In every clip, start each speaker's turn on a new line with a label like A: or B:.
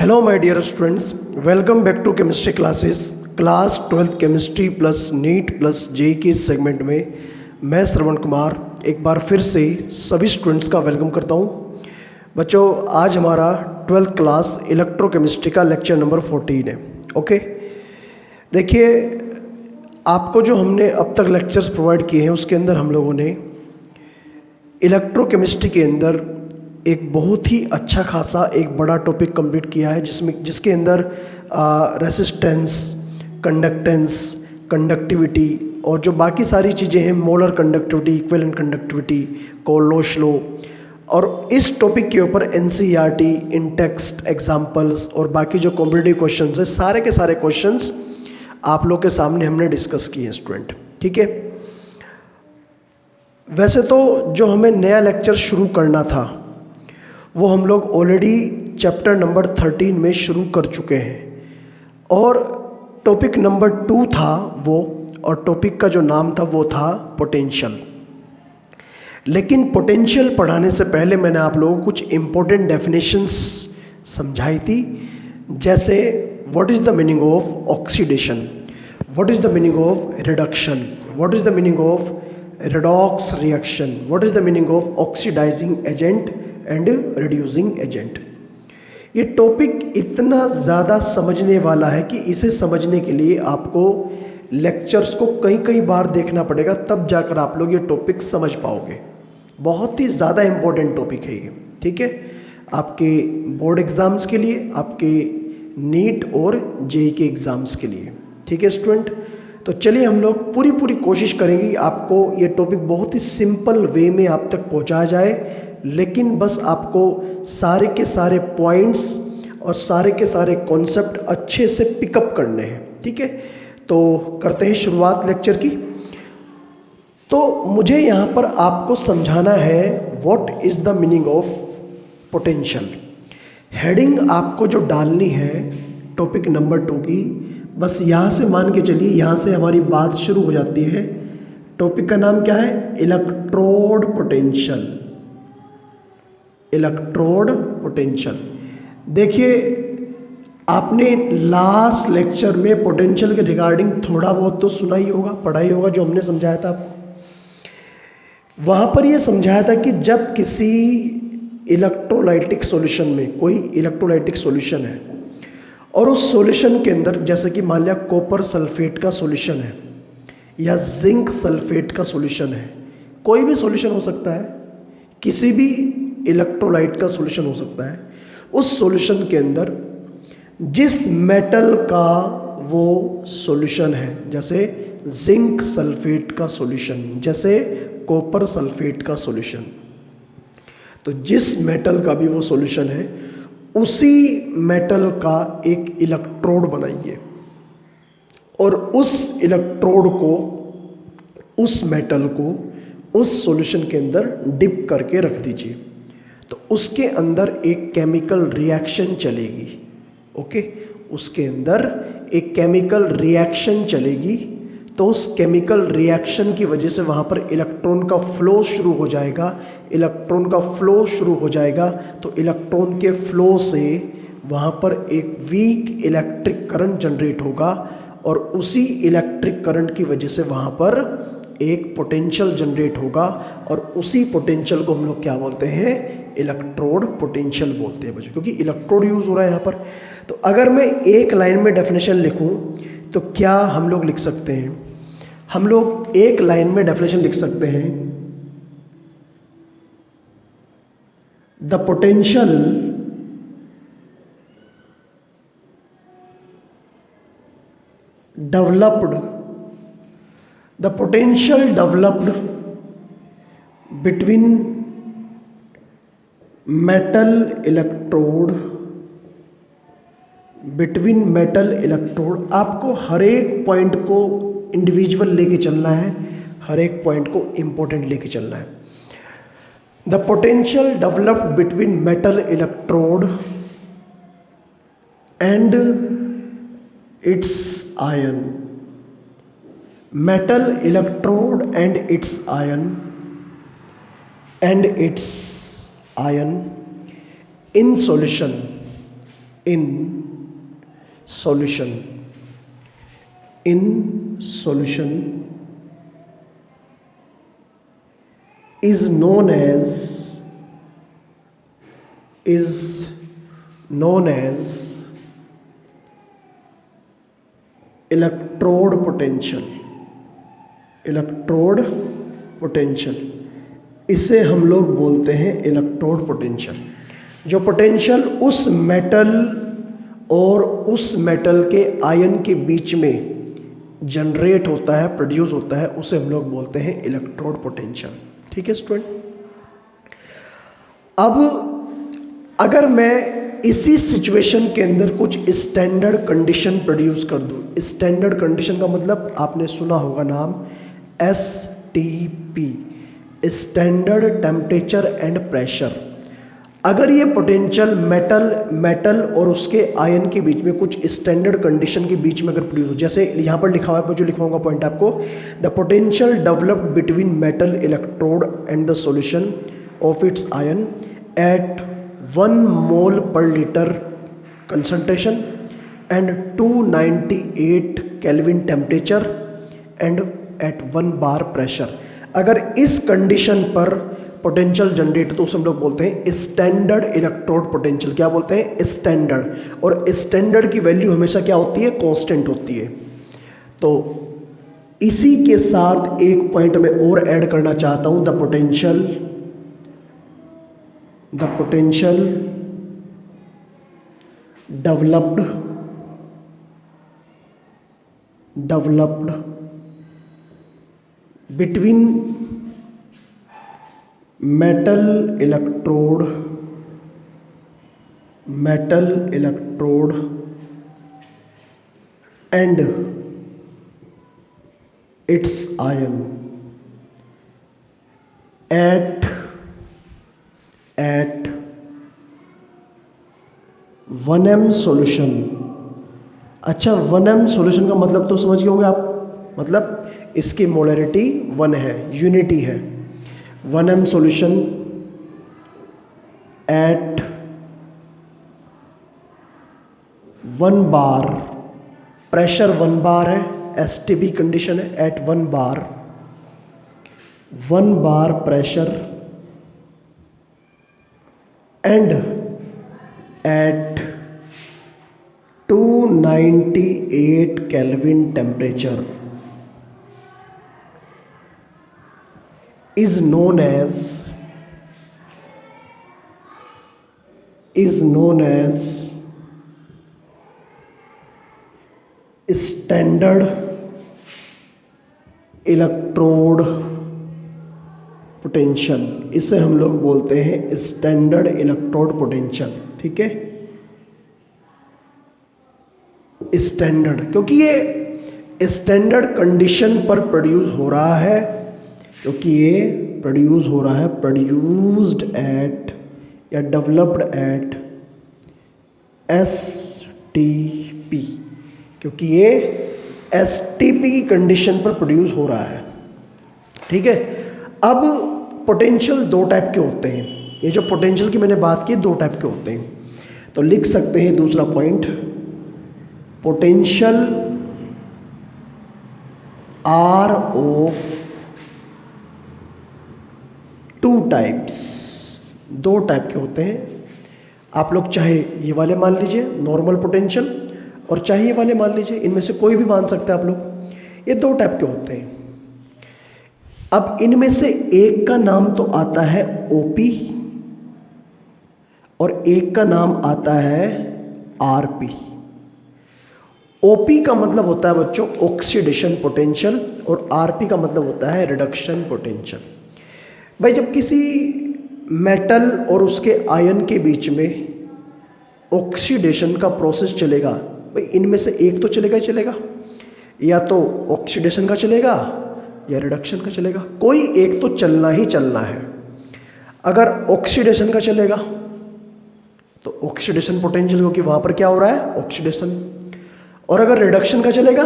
A: Hello my dear students, welcome back to chemistry classes. Class 12th chemistry plus NEET plus JEE के segment में मैं श्रवण कुमार एक बार फिर से सभी स्टूडेंट्स का वेलकम करता हूं। बच्चों, आज हमारा 12th क्लास इलेक्ट्रोकेमिस्ट्री का लेक्चर नंबर 14 है। ओके, देखिए, आपको जो हमने अब तक लेक्चर्स प्रोवाइड किए हैं उसके अंदर हम लोगों ने इलेक्ट्रोकेमिस्ट्री के अंदर एक बहुत ही अच्छा खासा एक बड़ा टॉपिक कंप्लीट किया है, जिसके अंदर रेसिस्टेंस, कंडक्टेंस, कंडक्टिविटी और जो बाकी सारी चीज़ें हैं, molar conductivity, equivalent conductivity, Kohlrausch law, और इस टॉपिक के ऊपर एनसीईआरटी, इन टेक्स्ट एग्जाम्पल्स और बाकी जो कॉम्पिटिटिव क्वेश्चंस हैं, सारे के सारे क्वेश्चंस आप लोग के सामने हमने डिस्कस किए हैं स्टूडेंट। ठीक है, वैसे तो जो हमें नया लेक्चर शुरू करना था वो हम लोग ऑलरेडी चैप्टर नंबर 13 में शुरू कर चुके हैं, और टॉपिक नंबर 2 था वो, और टॉपिक का जो नाम था वो था पोटेंशियल। लेकिन पोटेंशियल पढ़ाने से पहले मैंने आप लोगों को कुछ इम्पोर्टेंट डेफिनेशंस समझाई थी, जैसे what is the meaning of oxidation, what is the meaning of reduction, what is the meaning of redox reaction, what is the meaning of oxidising agent and reducing agent. ये topic इतना ज़्यादा समझने वाला है कि इसे समझने के लिए आपको लेक्चर्स को कई बार देखना पड़ेगा, तब जाकर आप लोग ये टॉपिक समझ पाओगे। बहुत ही ज़्यादा इम्पोर्टेंट टॉपिक है ये। ठीक है, आपके बोर्ड एग्ज़ाम्स के लिए, आपके नीट और जेई के एग्ज़ाम्स के लिए। ठीक है स्टूडेंट, तो चलिए हम लोग पूरी कोशिश करेंगे कि आपको ये टॉपिक बहुत ही सिंपल वे में आप तक पहुंचाया जाए, लेकिन बस आपको सारे के सारे पॉइंट्स और सारे के सारे कॉन्सेप्ट अच्छे से पिकअप करने हैं। ठीक है, तो करते हैं शुरुआत लेक्चर की। तो मुझे यहाँ पर आपको समझाना है what is the meaning of potential. Heading आपको जो डालनी है टॉपिक नंबर 2 की, बस यहाँ से मान के चलिए, यहाँ से हमारी बात शुरू हो जाती है। टॉपिक का नाम क्या है? Electrode potential. Electrode potential. देखिए, आपने लास्ट लेक्चर में पोटेंशियल के रिगार्डिंग थोड़ा बहुत तो सुना ही होगा, पढ़ा ही होगा, जो हमने समझाया था आपको। वहाँ पर ये समझाया था कि जब किसी इलेक्ट्रोलाइटिक सॉल्यूशन में, कोई इलेक्ट्रोलाइटिक सॉल्यूशन है और उस सॉल्यूशन के अंदर, जैसे कि मान लिया कॉपर सल्फेट का सॉल्यूशन है या जिंक सल्फेट का सॉल्यूशन है, कोई भी सॉल्यूशन हो सकता है, किसी भी इलेक्ट्रोलाइट का सॉल्यूशन हो सकता है। उस सॉल्यूशन के अंदर जिस मेटल का वो सॉल्यूशन है, जैसे जिंक सल्फेट का सॉल्यूशन, जैसे कॉपर सल्फेट का सॉल्यूशन, तो जिस मेटल का भी वो सॉल्यूशन है उसी मेटल का एक इलेक्ट्रोड बनाइए और उस इलेक्ट्रोड को, उस मेटल को उस सॉल्यूशन के अंदर डिप करके रख दीजिए, तो उसके अंदर एक केमिकल रिएक्शन चलेगी। ओके, उसके अंदर एक केमिकल रिएक्शन चलेगी, तो उस केमिकल रिएक्शन की वजह से वहाँ पर इलेक्ट्रॉन का फ्लो शुरू हो जाएगा। इलेक्ट्रॉन का फ्लो शुरू हो जाएगा तो इलेक्ट्रॉन के फ्लो से वहाँ पर एक वीक इलेक्ट्रिक करंट जनरेट होगा, और उसी इलेक्ट्रिक करंट की वजह से वहाँ पर एक पोटेंशियल जनरेट होगा, और उसी पोटेंशियल को हम लोग क्या बोलते हैं? इलेक्ट्रोड पोटेंशियल बोलते हैं बच्चों, क्योंकि इलेक्ट्रोड यूज़ हो रहा है यहाँ पर। तो अगर मैं एक लाइन में डेफिनेशन लिखूँ तो क्या हम लोग लिख सकते हैं? हम लोग एक लाइन में डेफिनेशन लिख सकते हैं, the potential developed between metal electrode। आपको हर एक पॉइंट को इंडिविजुअल लेके चलना है, हर एक पॉइंट को इंपॉर्टेंट लेके चलना है। The potential developed between metal electrode and its ion, metal electrode and its ion in solution in solution is known as electrode potential. इसे हम लोग बोलते हैं इलेक्ट्रोड पोटेंशियल। जो पोटेंशियल उस मेटल और उस मेटल के आयन के बीच में जनरेट होता है, प्रोड्यूस होता है, उसे हम लोग बोलते हैं इलेक्ट्रोड पोटेंशियल। ठीक है स्टूडेंट। अब अगर मैं इसी सिचुएशन के अंदर कुछ स्टैंडर्ड कंडीशन प्रोड्यूस कर दूं, स्टैंडर्ड कंडीशन का मतलब आपने सुना होगा नाम STP, standard temperature and pressure. अगर ये पोटेंशियल मेटल और उसके आयन के बीच में कुछ स्टैंडर्ड कंडीशन के बीच में अगर प्रोड्यूस हो, जैसे यहाँ पर लिखा हुआ है, मैं जो लिखवाऊंगा पॉइंट आपको, the potential developed between metal electrode and the solution of its ion at 1 mole per litre concentration and 298 kelvin temperature and at 1 bar pressure. अगर इस कंडीशन पर पोटेंशियल जनरेट तो उसे हम लोग बोलते हैं स्टैंडर्ड इलेक्ट्रोड पोटेंशियल। क्या बोलते हैं? स्टैंडर्ड। और स्टैंडर्ड की वैल्यू हमेशा क्या होती है? कांस्टेंट होती है। तो इसी के साथ एक पॉइंट में और ऐड करना चाहता हूं, the potential developed between metal electrode and its ion at 1m solution. अच्छा, 1m सॉल्यूशन का मतलब तो समझ गए होंगे आप, मतलब इसकी मोलरिटी 1 है, यूनिटी है। 1m solution at 1 bar, pressure 1 bar है, STP कंडीशन है, at 1 bar pressure and at 298 kelvin temperature is known as standard electrode potential. इसे हम लोग बोलते हैं स्टैंडर्ड इलेक्ट्रोड पोटेंशियल। ठीक है, स्टैंडर्ड, क्योंकि ये स्टैंडर्ड कंडीशन पर प्रोड्यूस हो रहा है, प्रोड्यूस्ड एट या डेवलप्ड एट STP, क्योंकि ये STP की कंडीशन पर प्रोड्यूस हो रहा है। ठीक है। अब पोटेंशियल 2 टाइप के होते हैं। ये जो पोटेंशियल की मैंने बात की 2 टाइप के होते हैं। तो लिख सकते हैं दूसरा point, potential are of 2 types, 2 type के होते हैं। आप लोग चाहे ये वाले मान लीजिए नॉर्मल पोटेंशियल, और चाहे ये वाले मान लीजिए, इनमें से कोई भी मान सकते हैं आप लोग। ये 2 टाइप के होते हैं। अब इनमें से एक का नाम तो आता है OP और एक का नाम आता है RP। OP का मतलब होता है बच्चों ऑक्सीडेशन पोटेंशियल और RP का मतलब होता है रिडक्शन पोटेंशियल। भाई जब किसी मेटल और उसके आयन के बीच में ऑक्सीडेशन का प्रोसेस चलेगा, भाई इनमें से एक तो चलेगा ही चलेगा, या तो ऑक्सीडेशन का चलेगा या रिडक्शन का चलेगा, कोई एक तो चलना ही चलना है। अगर ऑक्सीडेशन का चलेगा तो ऑक्सीडेशन पोटेंशियल, क्योंकि वहाँ पर क्या हो रहा है? ऑक्सीडेशन। और अगर रिडक्शन का चलेगा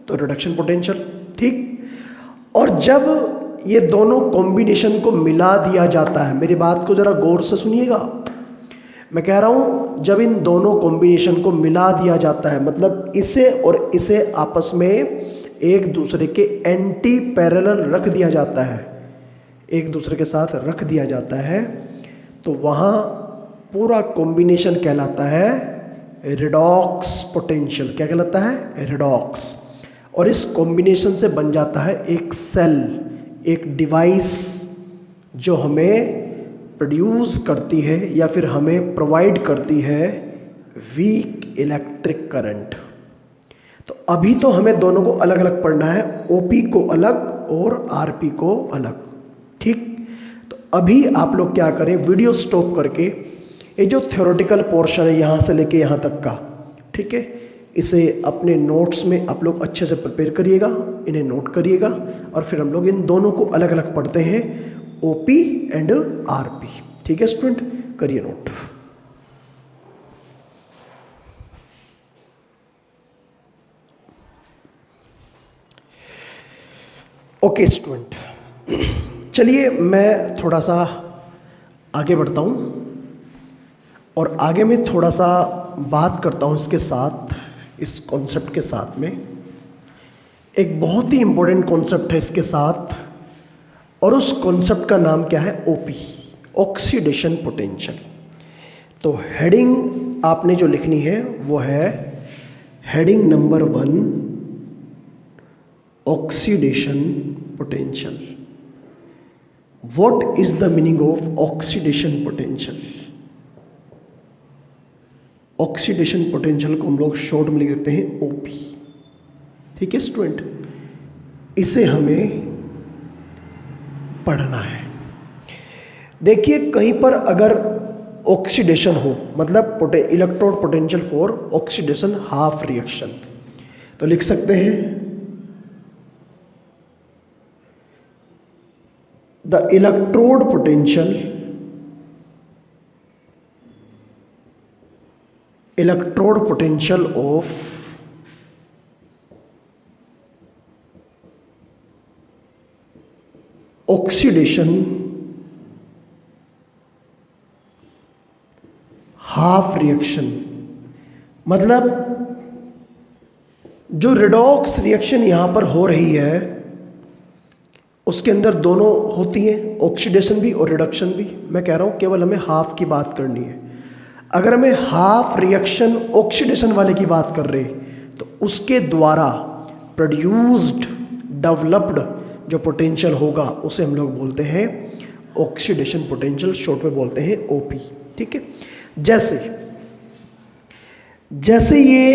A: तो रिडक्शन पोटेंशियल। ठीक। और जब ये दोनों कॉम्बिनेशन को मिला दिया जाता है, मेरी बात को ज़रा गौर से सुनिएगा, मैं कह रहा हूँ जब इन दोनों कॉम्बिनेशन को मिला दिया जाता है, मतलब इसे और इसे आपस में एक दूसरे के एंटी पैरेलल रख दिया जाता है, एक दूसरे के साथ रख दिया जाता है, तो वहाँ पूरा कॉम्बिनेशन कहलाता है रिडॉक्स पोटेंशियल। क्या कहलाता है? रिडॉक्स। और इस कॉम्बिनेशन से बन जाता है एक सेल, एक डिवाइस जो हमें प्रोड्यूस करती है या फिर हमें प्रोवाइड करती है वीक इलेक्ट्रिक करंट। तो अभी तो हमें दोनों को अलग अलग पढ़ना है, ओपी को अलग और आरपी को अलग, ठीक। तो अभी आप लोग क्या करें, वीडियो स्टॉप करके ये जो थ्योरेटिकल पोर्शन है यहाँ से लेके यहाँ तक का, ठीक है, इसे अपने नोट्स में आप लोग अच्छे से प्रिपेयर करिएगा, इन्हें नोट करिएगा, और फिर हम लोग इन दोनों को अलग अलग पढ़ते हैं, ओपी एंड आरपी। ठीक है स्टूडेंट, करिए नोट। ओके स्टूडेंट, चलिए मैं थोड़ा सा आगे बढ़ता हूँ और आगे में थोड़ा सा बात करता हूँ इसके साथ, इस कॉन्सेप्ट के साथ में एक बहुत ही इम्पोर्टेंट कॉन्सेप्ट है इसके साथ, और उस कॉन्सेप्ट का नाम क्या है? OP, oxidation potential. तो हेडिंग आपने जो लिखनी है वो है heading number 1, oxidation potential. What is the meaning of oxidation potential? Oxidation potential को हम लोग शॉर्ट में लिख देते हैं ओपी। ठीक है स्टूडेंट, इसे हमें पढ़ना है। देखिए कहीं पर अगर ऑक्सीडेशन हो, मतलब electrode potential for oxidation half reaction, तो लिख सकते हैं the electrode potential of oxidation half reaction, मतलब जो रिडॉक्स रिएक्शन यहां पर हो रही है उसके अंदर दोनों होती हैं, ऑक्सीडेशन भी और रिडक्शन भी। मैं कह रहा हूं केवल हमें हाफ की बात करनी है। अगर हमें हाफ रिएक्शन ऑक्सीडेशन वाले की बात कर रहे तो उसके द्वारा प्रोड्यूस्ड डेवलप्ड जो पोटेंशियल होगा उसे हम लोग बोलते हैं ऑक्सीडेशन पोटेंशियल, शॉर्ट में बोलते हैं ओपी। ठीक है, जैसे ये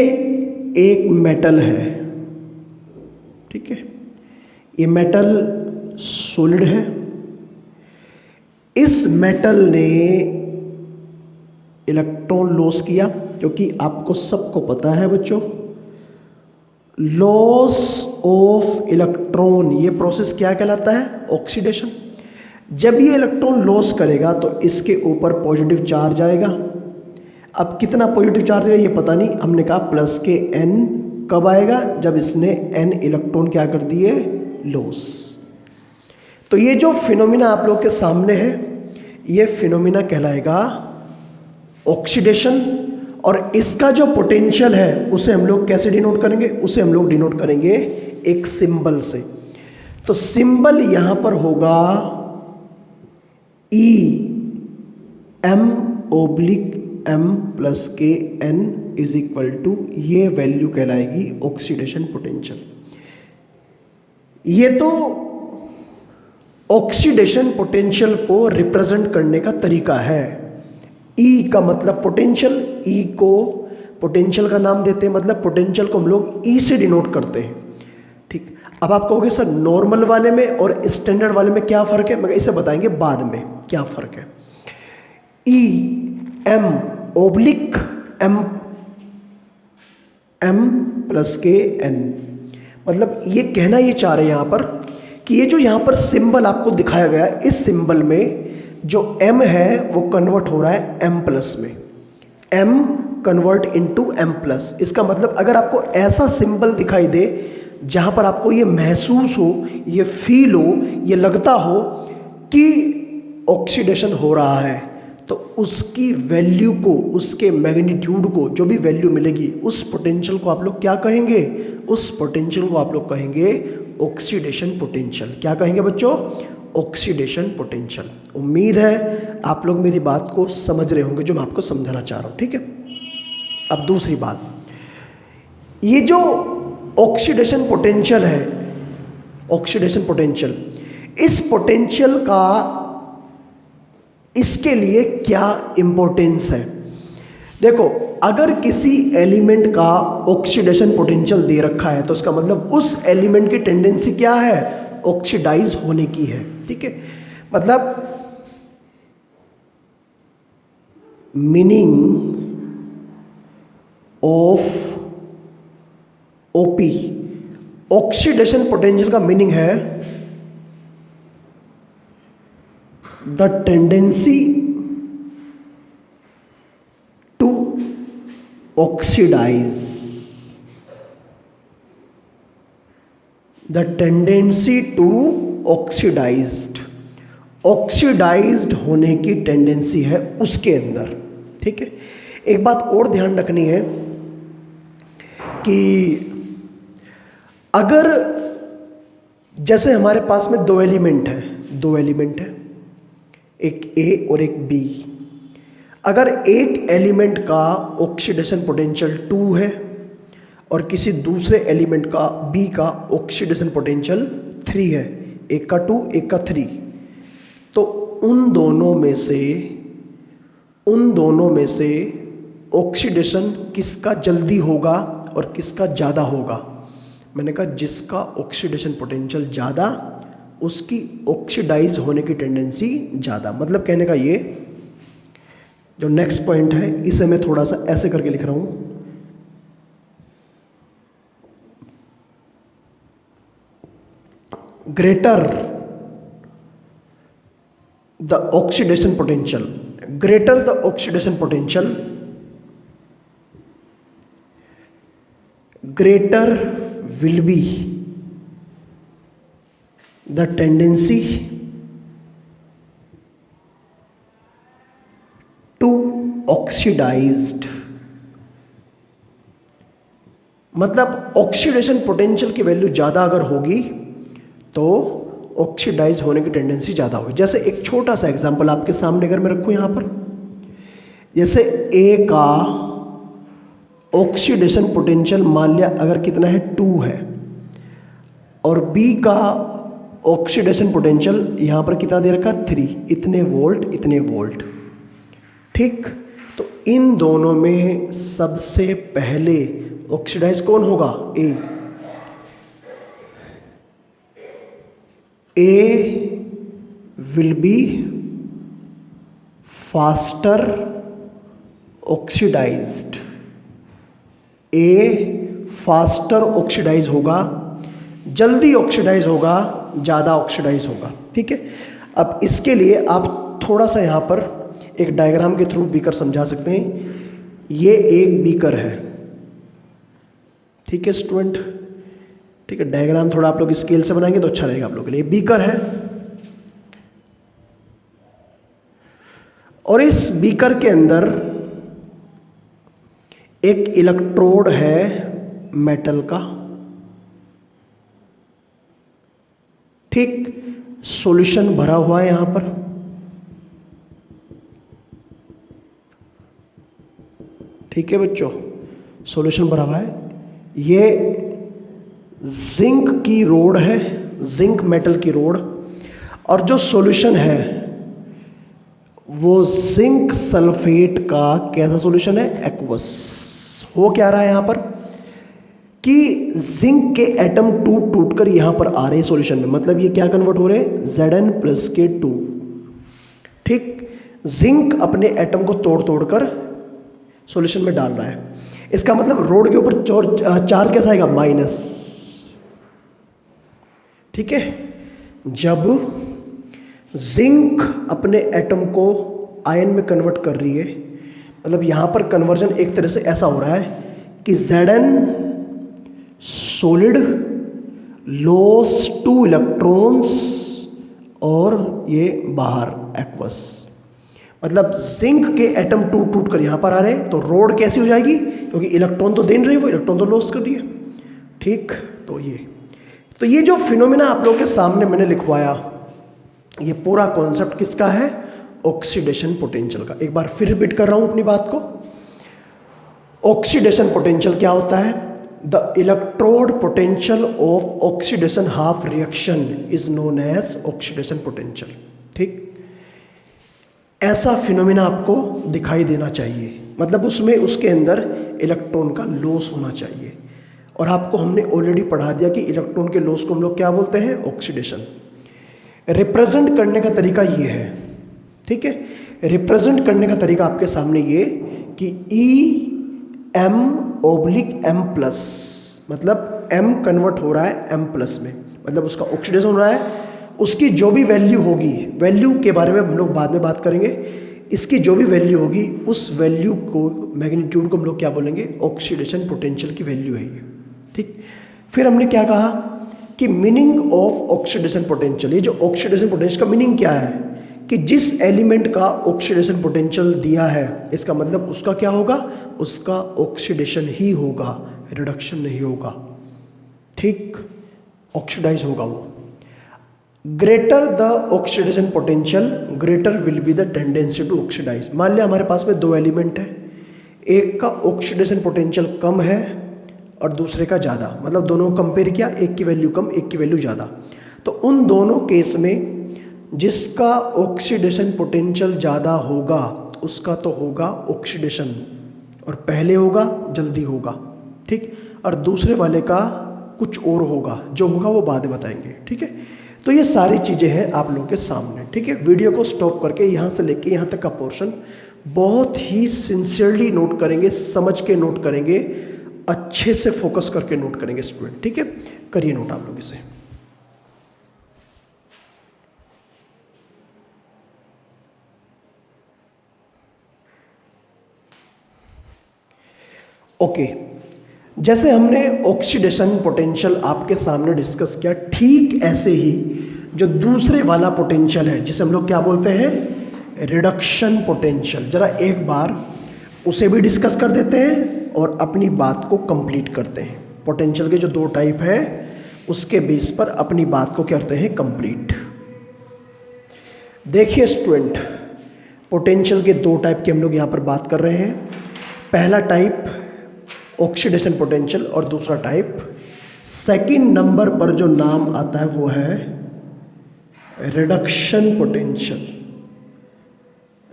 A: एक मेटल है, ठीक है, ये मेटल सॉलिड है, इस मेटल ने इलेक्ट्रॉन लॉस किया, क्योंकि आपको सबको पता है बच्चों लॉस ऑफ इलेक्ट्रॉन, ये प्रोसेस क्या कहलाता है? ऑक्सीडेशन। जब ये इलेक्ट्रॉन लॉस करेगा तो इसके ऊपर पॉजिटिव चार्ज आएगा। अब कितना पॉजिटिव चार्ज है ये पता नहीं, हमने कहा प्लस के n। कब आएगा? जब इसने n इलेक्ट्रॉन क्या कर दिए? लॉस। तो ये जो फिनोमिना आप लोग के सामने है ये फिनोमिना कहलाएगा ऑक्सीडेशन, और इसका जो पोटेंशियल है उसे हम लोग कैसे डिनोट करेंगे? उसे हम लोग डिनोट करेंगे एक सिंबल से। तो सिंबल यहां पर होगा E m/m प्लस के n इज इक्वल टू, ये वैल्यू कहलाएगी ऑक्सीडेशन पोटेंशियल। ये तो ऑक्सीडेशन पोटेंशियल को रिप्रेजेंट करने का तरीका है। E का मतलब पोटेंशियल, E को पोटेंशियल का नाम देते हैं, मतलब पोटेंशियल को हम लोग E से डिनोट करते हैं। ठीक, अब आप कहोगे सर नॉर्मल वाले में और स्टैंडर्ड वाले में क्या फ़र्क है? मगर इसे बताएंगे बाद में क्या फ़र्क है। E m/m प्लस के n, मतलब ये कहना ये चाह रहे हैं यहाँ पर कि ये जो यहाँ पर सिंबल आपको दिखाया गया, इस सिंबल में जो m है वो कन्वर्ट हो रहा है m प्लस में, m convert into m plus. इसका मतलब अगर आपको ऐसा सिंबल दिखाई दे जहाँ पर आपको ये महसूस हो, ये फील हो, ये लगता हो कि ऑक्सीडेशन हो रहा है, तो उसकी वैल्यू को, उसके मैग्नीट्यूड को, जो भी वैल्यू मिलेगी उस पोटेंशियल को आप लोग क्या कहेंगे? उस पोटेंशियल को आप लोग कहेंगे ऑक्सीडेशन पोटेंशियल। क्या कहेंगे बच्चों? Oxidation potential. उम्मीद है आप लोग मेरी बात को समझ रहे होंगे जो मैं आपको समझाना चाह रहा हूँ, ठीक है। अब दूसरी बात, ये जो ऑक्सीडेशन पोटेंशियल है, ऑक्सीडेशन पोटेंशियल, इस पोटेंशियल का इसके लिए क्या इंपॉर्टेंस है? देखो, अगर किसी एलिमेंट का ऑक्सीडेशन पोटेंशियल दे रखा है तो उसका मतलब उस एलिमेंट की टेंडेंसी क्या है? ऑक्सीडाइज होने की है, ठीक है। मतलब meaning of OP, oxidation potential का मीनिंग है the tendency to oxidise, the tendency to oxidised, oxidised होने की टेंडेंसी है उसके अंदर, ठीक है। एक बात और ध्यान रखनी है कि अगर जैसे हमारे पास में दो एलिमेंट है, एक ए और एक बी। अगर एक एलिमेंट का ऑक्सीडेशन पोटेंशियल 2 है और किसी दूसरे एलिमेंट का बी का ऑक्सीडेशन पोटेंशियल 3 है, एक का 2 एक का 3, तो उन दोनों में से ऑक्सीडेशन किसका जल्दी होगा और किसका ज़्यादा होगा? मैंने कहा जिसका ऑक्सीडेशन पोटेंशियल ज़्यादा उसकी ऑक्सीडाइज होने की टेंडेंसी ज़्यादा। मतलब कहने का ये जो नेक्स्ट पॉइंट है इसे मैं थोड़ा सा ऐसे करके लिख रहा हूँ, greater the oxidation potential, greater the oxidation potential, greater will B the tendency to oxidized। मतलब ऑक्सीडेशन पोटेंशियल की वैल्यू ज़्यादा अगर होगी तो ऑक्सीडाइज होने की टेंडेंसी ज़्यादा होगी। जैसे एक छोटा सा एग्जांपल आपके सामने अगर मैं रखूँ यहाँ पर, जैसे ए का ऑक्सीडेशन पोटेंशियल मान लिया अगर कितना है 2 है और बी का ऑक्सीडेशन पोटेंशियल यहाँ पर कितना दे रखा 3, इतने वोल्ट, ठीक। तो इन दोनों में सबसे पहले ऑक्सीडाइज कौन होगा? A will be faster oxidised, A faster oxidise होगा, जल्दी ऑक्सीडाइज होगा, ज़्यादा ऑक्सीडाइज होगा, ठीक है। अब इसके लिए आप थोड़ा सा यहाँ पर एक डायग्राम के थ्रू बीकर समझा सकते हैं। ये एक बीकर है, ठीक है स्टूडेंट, ठीक है। डायग्राम थोड़ा आप लोग स्केल से बनाएंगे तो अच्छा रहेगा आप लोगों के लिए। बीकर है और इस बीकर के अंदर एक इलेक्ट्रोड है मेटल का, ठीक। सॉल्यूशन भरा हुआ है यहां पर, ठीक है बच्चों, सॉल्यूशन भरा हुआ है। ये जिंक की रोड है, जिंक मेटल की रोड, और जो सॉल्यूशन है वो जिंक सल्फेट का कैसा सॉल्यूशन है? एक्वस। हो क्या रहा है यहां पर कि जिंक के एटम टूट कर यहां पर आ रहे हैं सॉल्यूशन में, मतलब ये क्या कन्वर्ट हो रहे हैं? Zn+K2, ठीक। जिंक अपने एटम को तोड़ कर सॉल्यूशन में डाल रहा है। इसका मतलब रोड के ऊपर चार्ज कैसा आएगा? माइनस, ठीक है। जब जिंक अपने एटम को आयन में कन्वर्ट कर रही है, मतलब यहां पर कन्वर्जन एक तरह से ऐसा हो रहा है कि Zn सॉलिड लॉस 2 इलेक्ट्रॉन्स और ये बाहर एक्वस, मतलब जिंक के एटम टूट टूट कर यहाँ पर आ रहे हैं, तो रोड कैसी हो जाएगी, क्योंकि इलेक्ट्रॉन तो दे नहीं रही, वो इलेक्ट्रॉन तो लॉस कर रही है। ठीक, तो ये जो फिनोमिना आप लोगों के सामने मैंने लिखवाया, ये पूरा कॉन्सेप्ट किसका है, ऑक्सीडेशन पोटेंशियल का। एक बार फिर रिपीट कर रहा हूं अपनी बात को। ऑक्सीडेशन पोटेंशियल क्या होता है, the electrode potential of oxidation half reaction is known as oxidation potential. ठीक, ऐसा फिनोमिना आपको दिखाई देना चाहिए, मतलब उसमें उसके अंदर इलेक्ट्रॉन का लॉस होना चाहिए। और आपको हमने ऑलरेडी पढ़ा दिया कि इलेक्ट्रॉन के लॉस को हम लोग क्या बोलते हैं, ऑक्सीडेशन। रिप्रेजेंट करने का तरीका ये है, ठीक है, रिप्रेजेंट करने का तरीका आपके सामने ये कि EM/M+, मतलब M कन्वर्ट हो रहा है M+ में, मतलब उसका ऑक्सीडेशन हो रहा है। उसकी जो भी वैल्यू होगी, वैल्यू के बारे में हम लोग बाद में बात करेंगे, इसकी जो भी वैल्यू होगी उस वैल्यू को, मैग्नीट्यूड को हम लोग क्या बोलेंगे, ऑक्सीडेशन पोटेंशियल की वैल्यू है ये। ठीक, फिर हमने क्या कहा कि मीनिंग ऑफ ऑक्सीडेशन पोटेंशियल, ये जो ऑक्सीडेशन पोटेंशियल का मीनिंग क्या है कि जिस एलिमेंट का ऑक्सीडेशन पोटेंशियल दिया है, इसका मतलब उसका क्या होगा, उसका ऑक्सीडेशन ही होगा, रिडक्शन नहीं होगा। ठीक, ऑक्सीडाइज होगा वो। Greater the oxidation potential greater will be the tendency to oxidise. मान लिया हमारे पास में दो एलिमेंट है, एक का ऑक्सीडेशन पोटेंशियल कम है और दूसरे का ज़्यादा, मतलब दोनों को कंपेयर किया, एक की वैल्यू कम एक की वैल्यू ज़्यादा। तो उन दोनों केस में जिसका ऑक्सीडेशन पोटेंशियल ज़्यादा होगा उसका तो होगा ऑक्सीडेशन, और पहले होगा, जल्दी होगा। ठीक, और दूसरे वाले का कुछ और होगा, जो होगा वो बाद में बताएंगे। ठीक है, तो ये सारी चीज़ें हैं आप लोगों के सामने। ठीक है, वीडियो को स्टॉप करके यहाँ से लेके यहाँ तक का पोर्शन बहुत ही सिंसियरली नोट करेंगे, समझ के नोट करेंगे, अच्छे से फोकस करके नोट करेंगे स्टूडेंट। ठीक है, करिए नोट आप लोग इसे। ओके, जैसे हमने ऑक्सीडेशन पोटेंशियल आपके सामने डिस्कस किया, ठीक ऐसे ही जो दूसरे वाला पोटेंशियल है जिसे हम लोग क्या बोलते हैं, रिडक्शन पोटेंशियल, जरा एक बार उसे भी डिस्कस कर देते हैं और अपनी बात को कंप्लीट करते हैं। पोटेंशियल के जो दो टाइप हैं उसके बेस पर अपनी बात को करते हैं कंप्लीट। देखिए स्टूडेंट, पोटेंशियल के दो टाइप की हम लोग यहाँ पर बात कर रहे हैं। पहला टाइप ऑक्सीडेशन पोटेंशियल और दूसरा टाइप, सेकंड नंबर पर जो नाम आता है वो है reduction potential.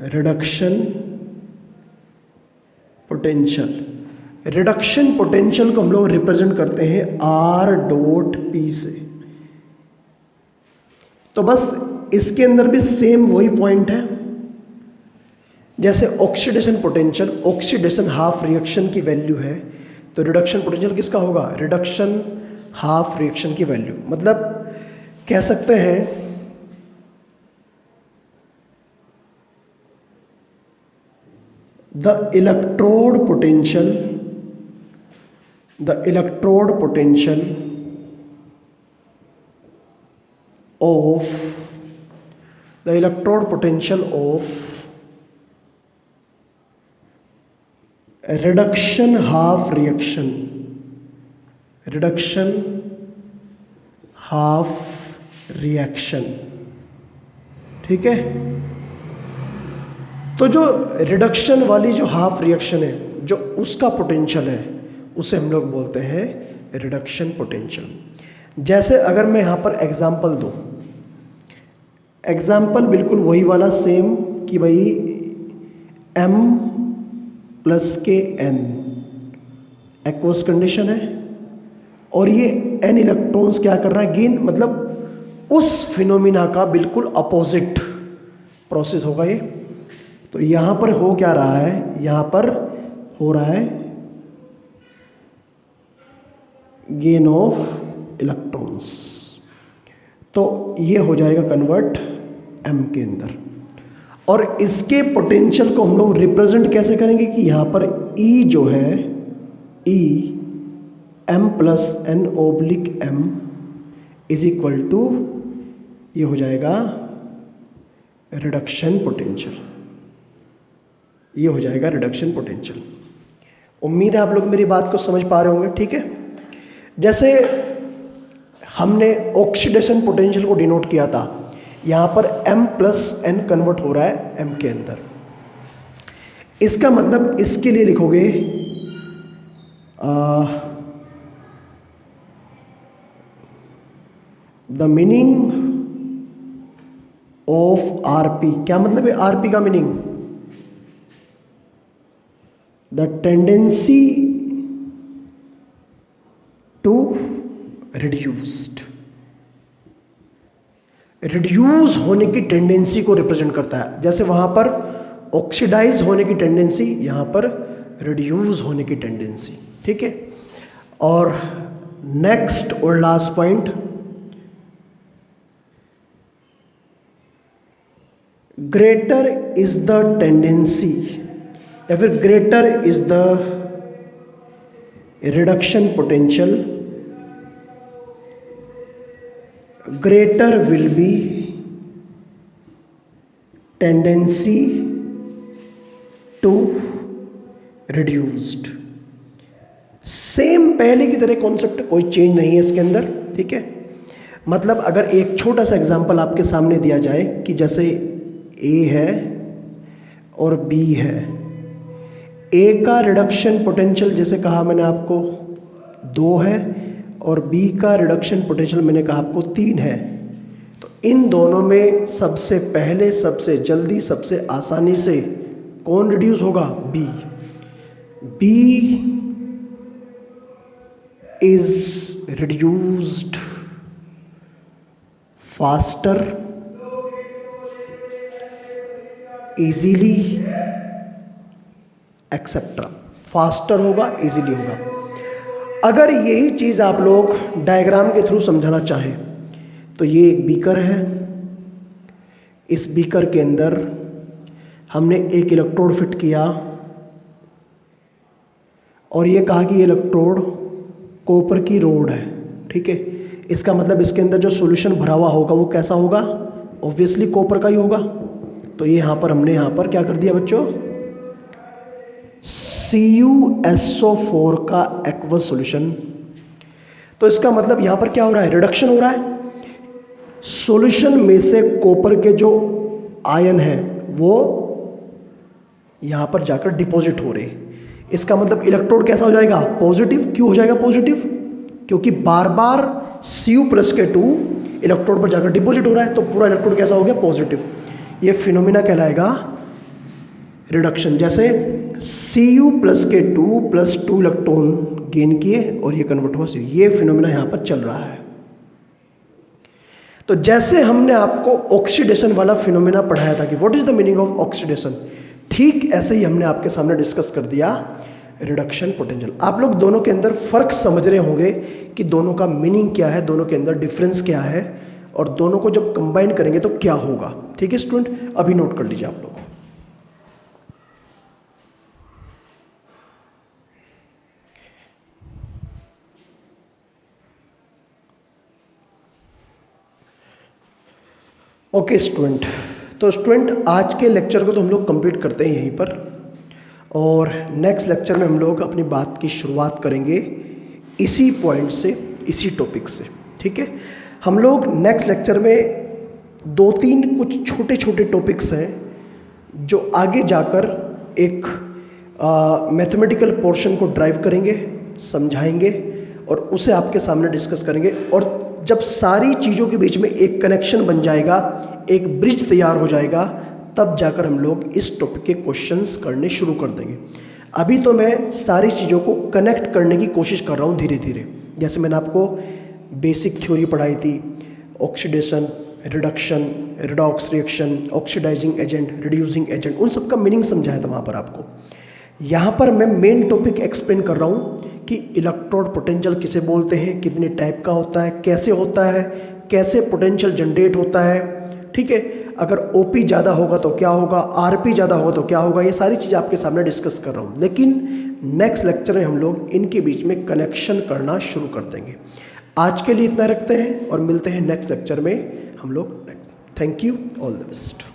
A: Reduction potential, reduction potential को हम लोग रिप्रेजेंट करते हैं R.P से। तो बस इसके अंदर भी सेम वही पॉइंट है, जैसे oxidation potential, oxidation half reaction की वैल्यू है, तो रिडक्शन पोटेंशियल किसका होगा, रिडक्शन हाफ रिएक्शन की वैल्यू। मतलब कह सकते हैं the electrode potential of reduction half reaction. ठीक है, तो जो रिडक्शन वाली जो हाफ रिएक्शन है, जो उसका पोटेंशियल है, उसे हम लोग बोलते हैं रिडक्शन पोटेंशियल। जैसे अगर मैं यहाँ पर एग्जाम्पल दूँ, एग्जाम्पल बिल्कुल वही वाला सेम कि भाई M+N एक्वस कंडीशन है और ये N इलेक्ट्रॉन्स क्या कर रहा है, गेन, मतलब उस फिनोमिना का बिल्कुल अपोजिट प्रोसेस होगा ये। तो यहाँ पर हो क्या रहा है, यहाँ पर हो रहा है गेन ऑफ इलेक्ट्रॉन्स, तो ये हो जाएगा कन्वर्ट M के अंदर। और इसके पोटेंशियल को हम लोग रिप्रेजेंट कैसे करेंगे कि यहाँ पर E जो है, M+N/M इज इक्वल टू, ये हो जाएगा रिडक्शन पोटेंशियल। ये हो जाएगा रिडक्शन पोटेंशियल। उम्मीद है आप लोग मेरी बात को समझ पा रहे होंगे, ठीक है। जैसे हमने ऑक्सीडेशन पोटेंशियल को डिनोट किया था, यहाँ पर M+N कन्वर्ट हो रहा है M के अंदर। इसका मतलब इसके लिए लिखोगे द मीनिंग ऑफ आरपी। क्या मतलब है आरपी का meaning? The tendency to reduced, reduce होने की टेंडेंसी को रिप्रेजेंट करता है। जैसे वहां पर ऑक्सीडाइज होने की टेंडेंसी, यहां पर रिड्यूस होने की टेंडेंसी, ठीक है। और नेक्स्ट और last point, greater is the tendency या फिर greater is the reduction potential, greater will be tendency to reduced। Same पहले की तरह कॉन्सेप्ट, कोई चेंज नहीं है इसके अंदर, ठीक है। मतलब अगर एक छोटा सा एग्जांपल आपके सामने दिया जाए कि जैसे A है और B है, A का रिडक्शन पोटेंशियल जैसे कहा मैंने आपको 2 है और B का रिडक्शन पोटेंशियल मैंने कहा आपको 3 है, तो इन दोनों में सबसे पहले, सबसे जल्दी, सबसे आसानी से कौन रिड्यूस होगा? B। B is reduced faster, easily, etcetera. Faster होगा, इजीली होगा। अगर यही चीज़ आप लोग डायग्राम के थ्रू समझाना चाहें तो ये एक बीकर है, इस बीकर के अंदर हमने एक इलेक्ट्रोड फिट किया और ये कहा कि ये इलेक्ट्रोड कॉपर की रोड है, ठीक है। इसका मतलब इसके अंदर जो सॉल्यूशन भरा हुआ होगा वो कैसा होगा? ऑब्वियसली कॉपर का ही होगा। तो ये यहाँ पर हमने यहाँ पर क्या कर दिया बच्चों? CuSO4 का एक्वस सॉल्यूशन। तो इसका मतलब यहाँ पर क्या हो रहा है? रिडक्शन हो रहा है। सॉल्यूशन में से कॉपर के जो आयन है वो यहाँ पर जाकर डिपॉजिट हो रहे। इसका मतलब इलेक्ट्रोड कैसा हो जाएगा? पॉजिटिव। क्यों हो जाएगा पॉजिटिव? क्योंकि बार बार Cu+K2 इलेक्ट्रोड पर जाकर डिपॉजिट हो रहा है, तो पूरा इलेक्ट्रोड कैसा हो गया? पॉजिटिव। ये फिनोमिना कहलाएगा रिडक्शन। जैसे Cu+K2 + 2 इलेक्ट्रॉन गेन किए और ये कन्वर्ट हुआ, ये फिनोमिना यहाँ पर चल रहा है। तो जैसे हमने आपको ऑक्सीडेशन वाला फिनोमिना पढ़ाया था कि what is the meaning of oxidation, ठीक ऐसे ही हमने आपके सामने डिस्कस कर दिया रिडक्शन पोटेंशियल। आप लोग दोनों के अंदर फर्क समझ रहे होंगे कि दोनों का मीनिंग क्या है, दोनों के अंदर डिफरेंस क्या है और दोनों को जब कंबाइन करेंगे तो क्या होगा। ठीक है स्टूडेंट, अभी नोट कर लीजिए आप लोग। ओके स्टूडेंट, तो स्टूडेंट आज के लेक्चर को तो हम लोग कंप्लीट करते हैं यहीं पर, और नेक्स्ट लेक्चर में हम लोग अपनी बात की शुरुआत करेंगे इसी पॉइंट से, इसी टॉपिक से। ठीक है, हम लोग नेक्स्ट लेक्चर में 2-3 कुछ छोटे छोटे टॉपिक्स हैं जो आगे जाकर एक मैथमेटिकल पोर्शन को ड्राइव करेंगे, समझाएंगे और उसे आपके सामने डिस्कस करेंगे। और जब सारी चीज़ों के बीच में एक कनेक्शन बन जाएगा, एक ब्रिज तैयार हो जाएगा, तब जाकर हम लोग इस टॉपिक के क्वेश्चंस करने शुरू कर देंगे। अभी तो मैं सारी चीज़ों को कनेक्ट करने की कोशिश कर रहा हूँ धीरे धीरे। जैसे मैंने आपको बेसिक थ्योरी पढ़ाई थी, oxidation, reduction, redox reaction, oxidising agent, reducing agent, उन सब का मीनिंग समझाया था वहाँ पर आपको। यहाँ पर मैं मेन टॉपिक एक्सप्लेन कर रहा हूँ कि इलेक्ट्रोड पोटेंशियल किसे बोलते हैं, कितने टाइप का होता है, कैसे होता है, कैसे पोटेंशियल जनरेट होता है। ठीक है, अगर OP ज़्यादा होगा तो क्या होगा, RP ज़्यादा होगा तो क्या होगा, ये सारी चीज़ आपके सामने डिस्कस कर रहा हूँ। लेकिन नेक्स्ट लेक्चर में हम लोग इनके बीच में कनेक्शन करना शुरू कर देंगे। आज के लिए इतना रखते हैं और मिलते हैं नेक्स्ट लेक्चर में हम लोग। Thank you, all the best.